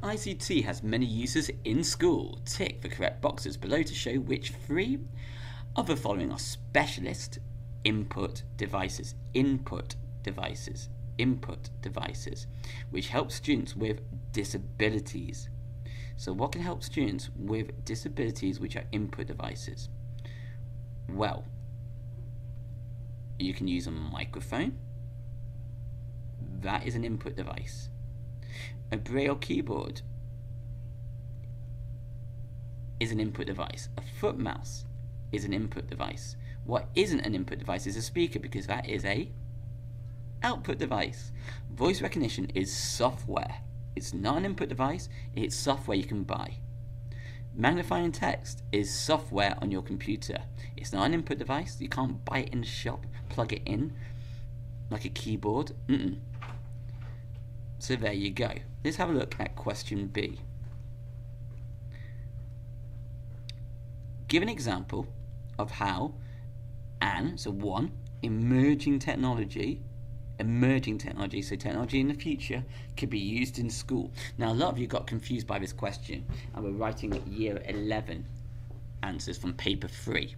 ICT has many uses in school. Tick the correct boxes below to show which three of the following are specialist input devices. Input devices, which help students with disabilities. So what can help students with disabilities which are input devices? Well, you can use a microphone. That is an input device. A Braille keyboard is an input device. A foot mouse is an input device. What isn't an input device is a speaker, because that is a output device. Voice recognition is software. It's not an input device, it's software you can buy. Magnifying text is software on your computer. It's not an input device. You can't buy it in the shop, plug it in like a keyboard. So there you go. Let's have a look at question B. Give an example of how so 1, emerging technology, so technology in the future could be used in school. Now, a lot of you got confused by this question, and we're writing year 11 answers from paper 3.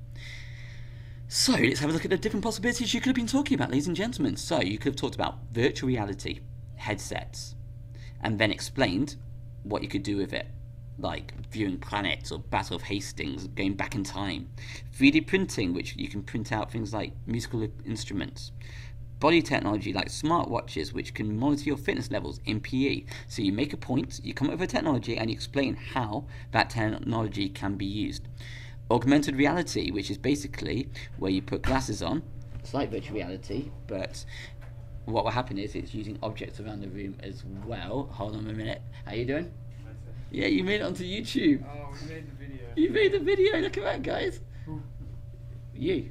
So let's have a look at the different possibilities you could have been talking about, ladies and gentlemen. So you could have talked about virtual reality headsets, and then explained what you could do with it, like viewing planets or Battle of Hastings, going back in time. 3D printing, which you can print out things like musical instruments. Body technology like smartwatches, which can monitor your fitness levels in PE. So you make a point, you come up with a technology, and you explain how that technology can be used. Augmented reality, which is basically where you put glasses on. It's like virtual reality, but what will happen is it's using objects around the room as well. Hold on a minute. How you doing? Yeah, you made it onto YouTube. Oh, we made the video. You made the video. Look at that, guys. Who? You.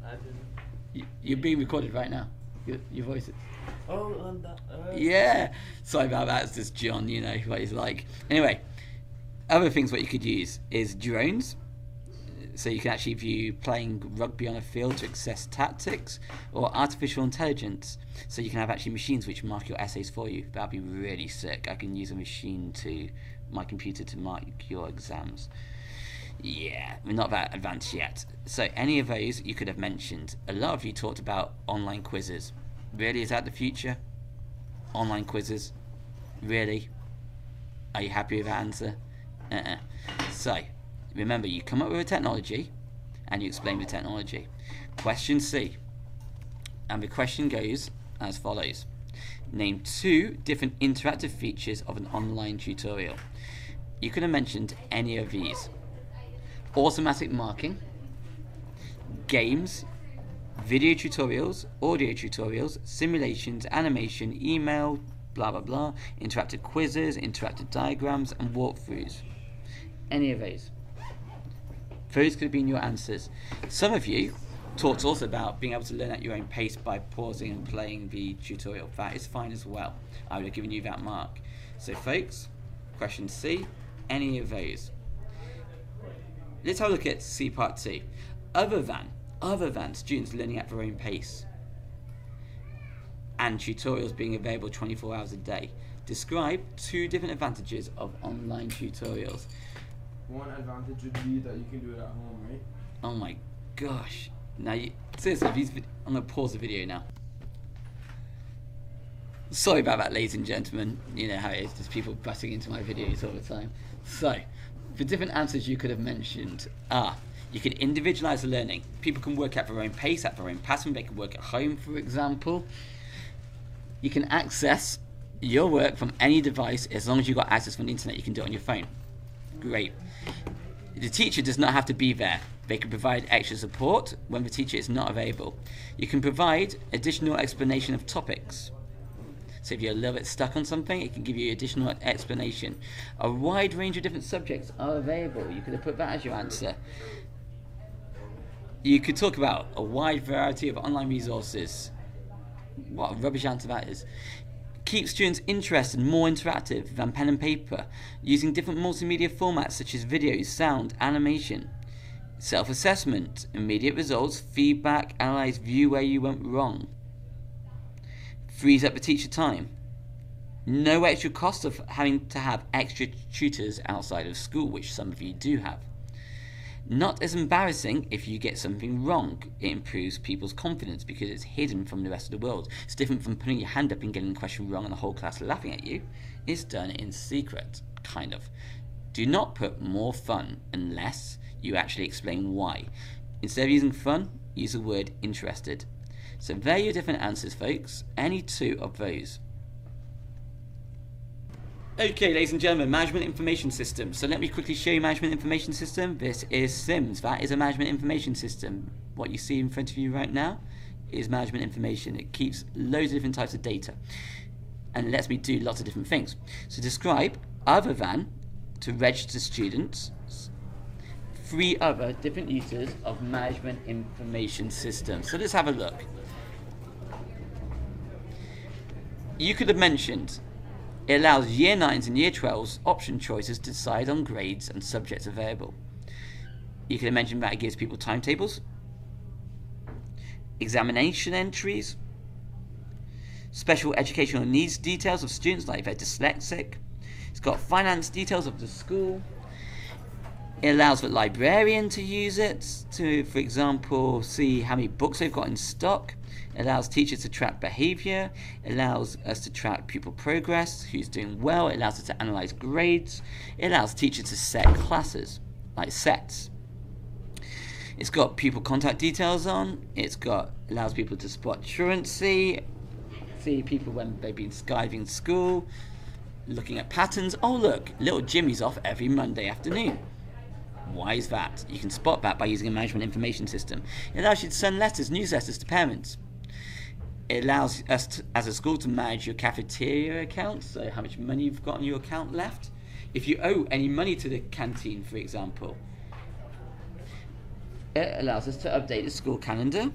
I didn't. You're being recorded right now. Your voice is... Oh, on that. Yeah. Sorry about that. It's just John, you know what he's like. Anyway, other things what you could use is drones. So you can actually view playing rugby on a field to assess tactics, or artificial intelligence. So you can have actually machines which mark your essays for you. That'd be really sick. I can use a machine to my computer to mark your exams. Yeah, we're not that advanced yet. So any of those you could have mentioned. A lot of you talked about online quizzes. Really, is that the future? Online quizzes? Really? Are you happy with that answer? So, remember, you come up with a technology and you explain the technology. Question C. And the question goes as follows. Name 2 different interactive features of an online tutorial. You could have mentioned any of these. Automatic marking, games, video tutorials, audio tutorials, simulations, animation, email, blah blah blah, interactive quizzes, interactive diagrams, and walkthroughs. Any of those. Those could have been your answers. Some of you talked also about being able to learn at your own pace by pausing and playing the tutorial. That is fine as well. I would have given you that mark. So folks, question C, any of those. Let's have a look at C part 2. Other than students learning at their own pace and tutorials being available 24 hours a day, describe 2 different advantages of online tutorials. One advantage would be that you can do it at home, right? Oh my gosh. Now, seriously, I'm going to pause the video now. Sorry about that, ladies and gentlemen. You know how it is, there's people butting into my videos all the time. So, the different answers you could have mentioned are, you can individualize the learning. People can work at their own pace, at their own pattern. They can work at home, for example. You can access your work from any device. As long as you've got access from the internet, you can do it on your phone. Great. The teacher does not have to be there. They can provide extra support when the teacher is not available. You can provide additional explanation of topics. So if you're a little bit stuck on something, it can give you additional explanation. A wide range of different subjects are available. You could have put that as your answer. You could talk about a wide variety of online resources. What a rubbish answer that is. Keep students interested and more interactive than pen and paper, using different multimedia formats such as videos, sound, animation. Self-assessment, immediate results, feedback, analyze, view where you went wrong. Frees up the teacher time. No extra cost of having to have extra tutors outside of school, which some of you do have. Not as embarrassing if you get something wrong. It improves people's confidence because it's hidden from the rest of the world. It's different from putting your hand up and getting a question wrong and the whole class laughing at you. It's done in secret, kind of. Do not put more fun unless you actually explain why. Instead of using fun, use the word interested. So there are your different answers, folks. Any two of those. Okay, ladies and gentlemen, Management Information System. So let me quickly show you Management Information System. This is Sims. That is a Management Information System. What you see in front of you right now is Management Information. It keeps loads of different types of data and lets me do lots of different things. So describe, other than, to register students, 3 other different uses of Management Information System. So let's have a look. You could have mentioned it allows Year 9s and Year 12s option choices to decide on grades and subjects available. You could have mentioned that it gives people timetables, examination entries, special educational needs details of students like if they're dyslexic. It's got finance details of the school. It allows the librarian to use it to, for example, see how many books they've got in stock. It allows teachers to track behaviour. It allows us to track pupil progress, who's doing well. It allows us to analyse grades. It allows teachers to set classes, like sets. It's got pupil contact details on. Allows people to spot truancy, see people when they've been skiving school, looking at patterns. Oh look, little Jimmy's off every Monday afternoon. Why is that? You can spot that by using a Management Information System. It allows you to send newsletters to parents. It allows us as a school to manage your cafeteria account, so how much money you've got on your account left. If you owe any money to the canteen, for example. It allows us to update the school calendar.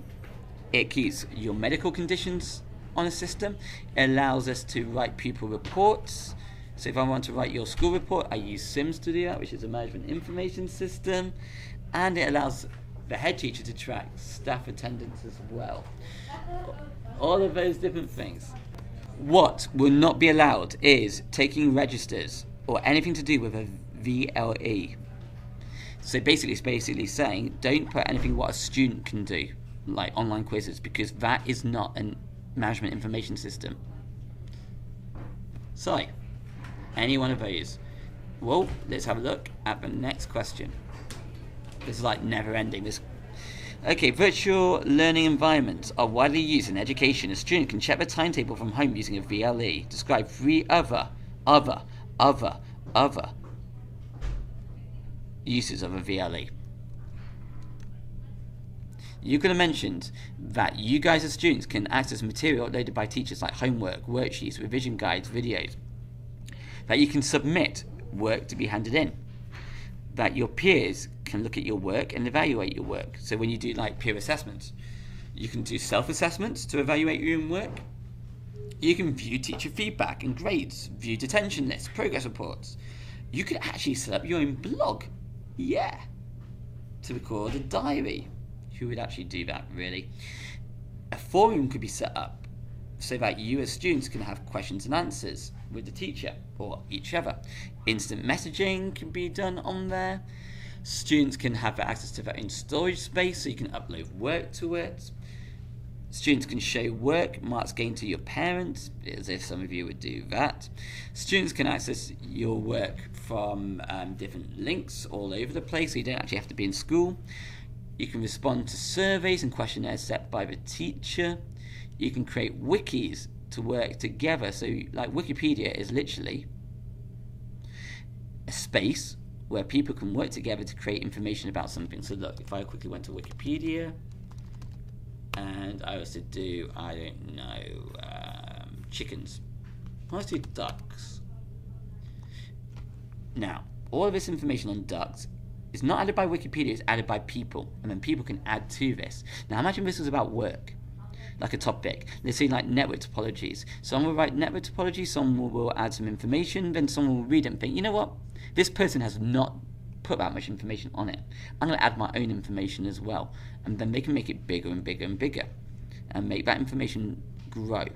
It keeps your medical conditions on a system. It allows us to write pupil reports. So if I want to write your school report, I use Sims to do that, which is a Management Information System. And it allows the head teacher to track staff attendance as well. All of those different things. What will not be allowed is taking registers or anything to do with a VLE. So basically, it's basically saying don't put anything what a student can do, like online quizzes, because that is not a Management Information System. So, any one of those. Well, let's have a look at the next question. This is like never ending. Okay, virtual learning environments are widely used in education. A student can check the timetable from home using a VLE. Describe 3 other uses of a VLE. You could have mentioned that you guys as students can access material uploaded by teachers like homework, worksheets, revision guides, videos. That you can submit work to be handed in. That your peers can look at your work and evaluate your work. So when you do like peer assessments, you can do self-assessments to evaluate your own work. You can view teacher feedback and grades, view detention lists, progress reports. You could actually set up your own blog. Yeah. To record a diary. Who would actually do that, really? A forum could be set up so that you as students can have questions and answers with the teacher or each other. Instant messaging can be done on there. Students can have access to their own storage space so you can upload work to it. Students can show work marks gained to your parents, as if some of you would do that. Students can access your work from different links all over the place, so you don't actually have to be in school. You can respond to surveys and questionnaires set by the teacher. You can create wikis to work together. So like Wikipedia is literally a space where people can work together to create information about something. So look, if I quickly went to Wikipedia and I was to do, I don't know, chickens. Let's do ducks. Now, all of this information on ducks is not added by Wikipedia, it's added by people. And then people can add to this. Now imagine this was about work. Like a topic. Let's say like network topologies. Someone will write network topology, someone will add some information, then someone will read it and think, you know what? This person has not put that much information on it. I'm going to add my own information as well. And then they can make it bigger and bigger and bigger. And make that information grow.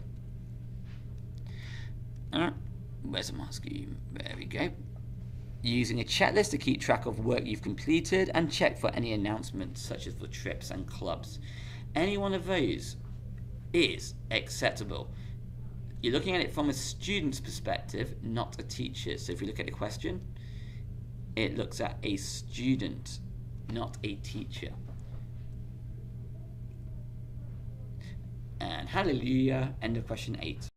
Where's the mask? There we go. Using a checklist to keep track of work you've completed and check for any announcements such as for trips and clubs. Any one of those is acceptable. You're looking at it from a student's perspective, not a teacher. So if we look at the question, it looks at a student, not a teacher. And hallelujah, end of question 8.